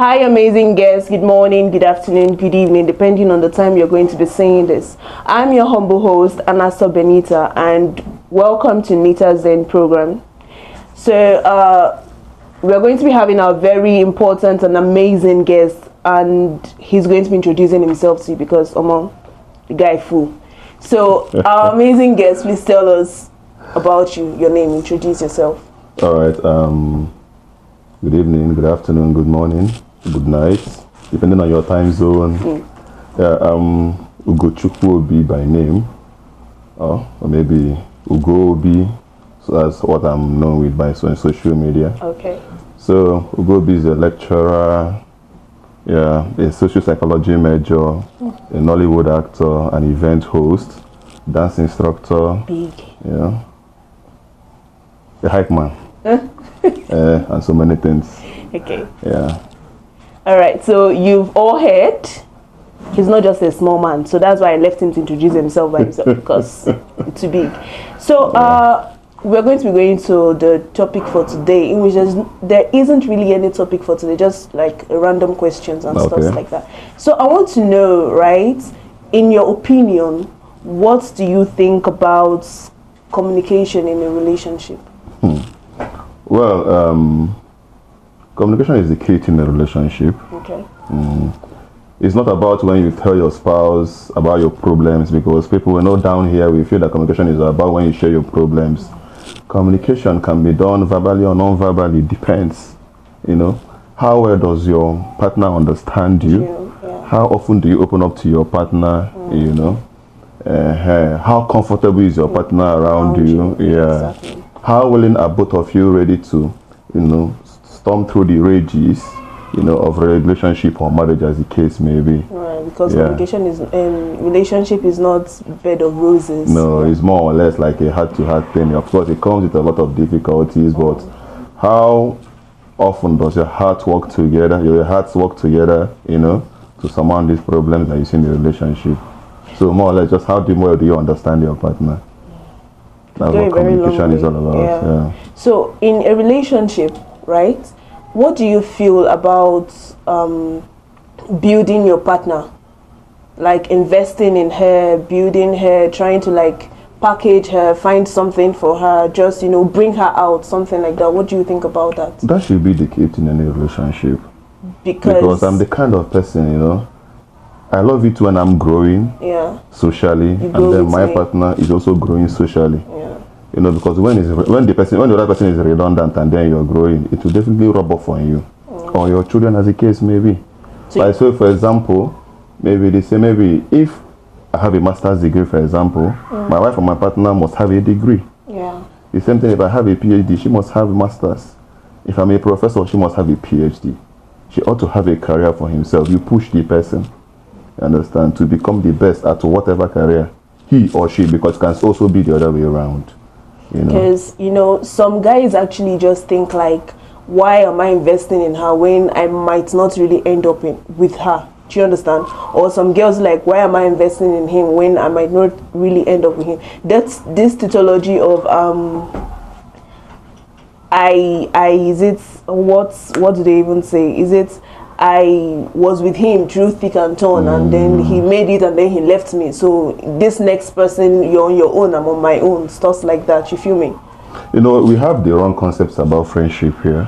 Hi, amazing guests. Good morning, good afternoon, good evening, depending on the time you're going to be saying this. I'm your humble host, Anasa Benita, and welcome to Nita Zen program. So, we're going to be having our very important and amazing guest, and he's going to be introducing himself to you because, the guy fool. So, our amazing guest, please tell us about you, your name, introduce yourself. All right. Good evening, good afternoon, good morning, good night, depending on your time zone. Yeah, Ugouchukwu by name, or maybe Ugo. So that's what I'm known with by social media. Okay. So Ugo is a lecturer, a social psychology major, a Nollywood actor, an event host, dance instructor, a hype man. And so many things. Okay. Yeah. All right. So you've all heard he's not just a small man. So that's why I left him to introduce himself by himself because it's too big. So we're going to be going to the topic for today, in which there isn't really any topic for today, just like random questions and stuff like that. So I want to know, right, in your opinion, what do you think about communication in a relationship? Well, communication is the key to a relationship. Okay. It's not about when you tell your spouse about your problems, because people will know down here, we feel that communication is about when you share your problems. Communication can be done verbally or non-verbally, depends. How well does your partner understand you? How often do you open up to your partner? How comfortable is your partner around you? Yeah. Exactly. How willing are both of you ready to, storm through the rages, of a relationship or marriage, as the case may be. Right, because communication is, relationship is not bed of roses. No, it's more or less like a heart-to-heart thing. Of course, it comes with a lot of difficulties, but how often does your heart work together, your hearts work together, to surmount these problems that you see in the relationship? So more or less, just how well do you understand your partner? That's what communication is all about. Yeah. So in a relationship, right, what do you feel about building your partner? Like investing in her, building her, trying to package her, find something for her, just bring her out, something like that. What do you think about that? That should be the key to any relationship. Because I'm the kind of person, I love it when I'm growing socially, and then my partner is also growing socially. Because when the other person is redundant and then you're growing, it will definitely rub off on you or your children, as the case may be. So for example, maybe they say, maybe if I have a master's degree, for example, my wife or my partner must have a degree. The same thing, if I have a PhD, she must have a master's. If I'm a professor, she must have a PhD. She ought to have a career for himself. You push the person, you understand, to become the best at whatever career he or she, because it can also be the other way around. Because some guys actually just think why am I investing in her when I might not really end up with her? Do you understand? Or some girls why am I investing in him when I might not really end up with him? That's this tautology of is it what do they even say? Is it I was with him through thick and thin, and then he made it, and then he left me. So this next person, you're on your own, I'm on my own. Stuff like that. You feel me? We have the wrong concepts about friendship here.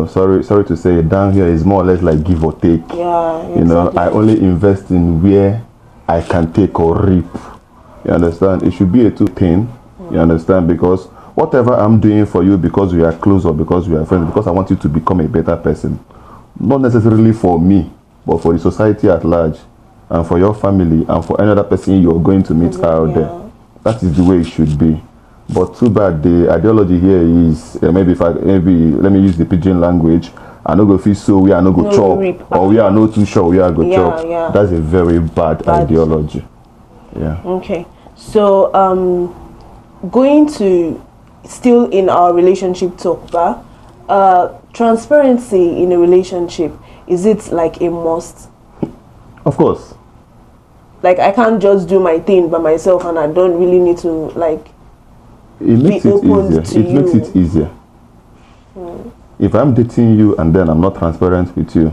Sorry to say, down here is more or less like give or take. Exactly. I only invest in where I can take or reap. You understand? It should be a two thing. You understand? Because whatever I'm doing for you, because we are close or because we are friends, because I want you to become a better person. Not necessarily for me, but for the society at large, and for your family, and for any other person you're going to meet out there. That is the way it should be. But too bad the ideology here is maybe let me use the pidgin language. I no go feel so we are no go chop, or we are not too sure we are go chop. That's a very bad ideology. Okay. So going to still in our relationship talk, transparency in a relationship, is it a must? Of course. I can't just do my thing by myself, and I don't really need to it makes it easier. It makes it easier. If I'm dating you and then I'm not transparent with you,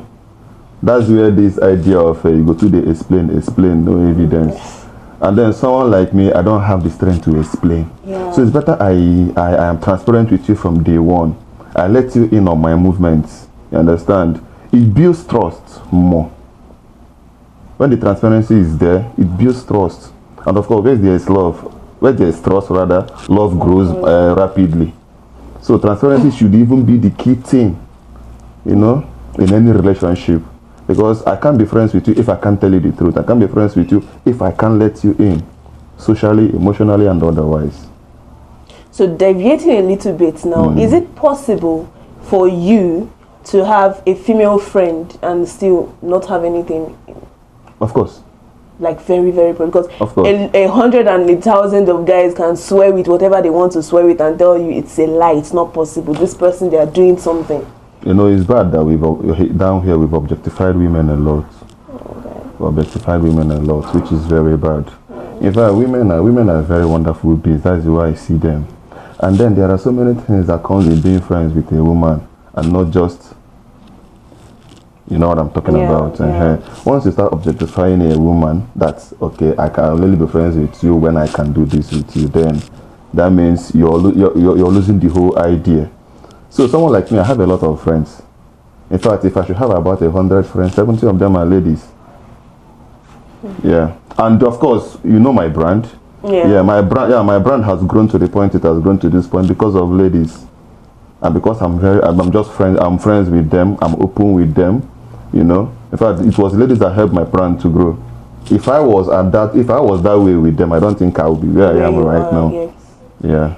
That's where this idea of you go to the explain, no evidence. And then someone like me, I don't have the strength to explain. Yeah. So it's better I am transparent with you from day one. I let you in on my movements. You understand? It builds trust more. When the transparency is there, it builds trust. And of course, where there is love, where there is trust rather, love grows rapidly. So transparency should even be the key thing, you know, in any relationship. Because I can't be friends with you if I can't tell you the truth. I can't be friends with you if I can't let you in, socially, emotionally, and otherwise. So deviating a little bit now, is it possible for you to have a female friend and still not have anything? Of course. Like very, very because of course. 100 and 1,000 of guys can swear with whatever they want to swear with and tell you it's a lie, it's not possible. This person, they are doing something. You know, it's bad that down here we've objectified women a lot. Okay. We objectified women a lot, which is very bad. In fact, women are very wonderful beings. That's why I see them. And then there are so many things that comes with being friends with a woman, and not just, you know what I'm talking about. Once you start objectifying a woman, that's okay. I can only be friends with you when I can do this with you. Then that means you're losing the whole idea. So someone like me, I have a lot of friends. In fact, if I should have about 100 friends, 70 of them are ladies. Yeah, and of course, you know my brand. My brand has grown to the point it has grown to this point because of ladies, and because I'm friends with them. I'm open with them. You know, in fact, it was ladies that helped my brand to grow. If I was that way with them, I don't think I would be where I am right now. Yes. Yeah.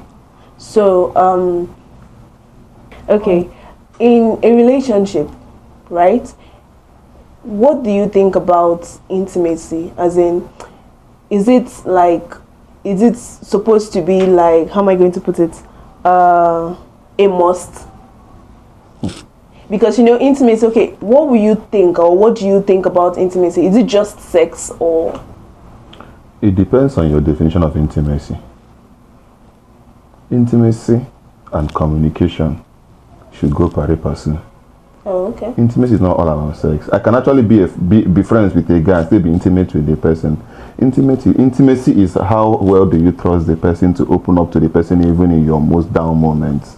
So, okay, in a relationship, right? What do you think about intimacy? As in, is it supposed to be like, how am I going to put it? A must? Because, you know, intimacy, okay, what will you think, or what do you think about intimacy? Is it just sex, or? It depends on your definition of intimacy. Intimacy and communication should go pari passu. Oh, okay. Intimacy is not all about sex. I can actually be friends with a guy and still be intimate with the person. Intimacy is how well do you trust the person to open up to the person even in your most down moments.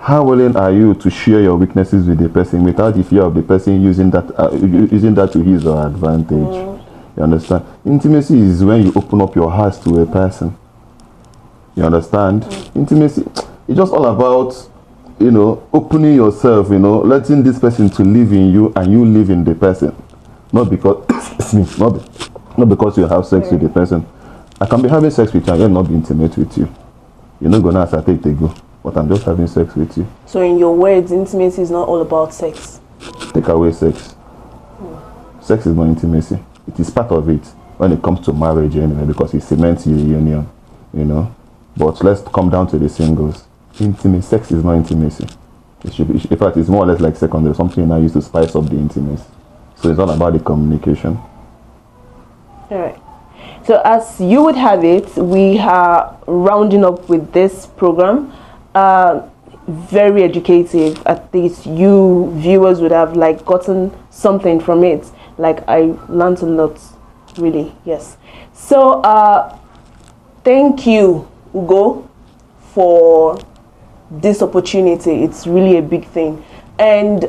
How willing are you to share your weaknesses with the person without the fear of the person using that to his or her advantage? You understand? Intimacy is when you open up your heart to a person. You understand? Intimacy, it's just all about, you know, opening yourself, you know, letting this person to live in you and you live in the person. Not because not because you have sex with the person. I can be having sex with you and yet not be intimate with you. You're not gonna ask I take the go. But I'm just having sex with you. So in your words, intimacy is not all about sex. Take away sex. Sex is not intimacy. It is part of it when it comes to marriage anyway, because it cements your union, you know. But let's come down to the singles. Intimacy, sex is not intimacy. It should be, in fact, it's more or less like secondary, something I use to spice up the intimacy. So it's all about the communication. All right. So as you would have it, we are rounding up with this program. Very educative. At least you viewers would have like gotten something from it. Like I learned a lot, really. Yes. So thank you, Ugo, for this opportunity. It's really a big thing, and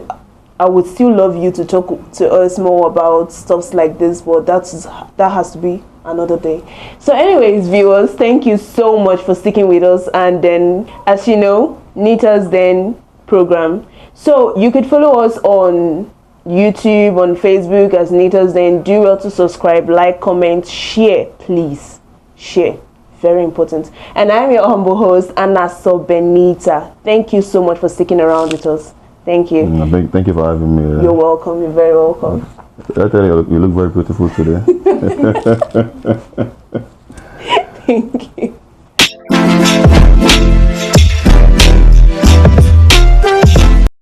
I would still love you to talk to us more about stuff like this, but that has to be another day. So anyways, viewers, thank you so much for sticking with us. And then, as you know, Nita's Then program, so you could follow us on YouTube, on Facebook as Nita's Then. Do well to subscribe, like, comment, share, please share, very important. And I'm your humble host, Anna Benita. Thank you so much for sticking around with us. Thank you. Thank you for having me. You're welcome. You're very welcome. I tell you, you look very beautiful today. Thank you.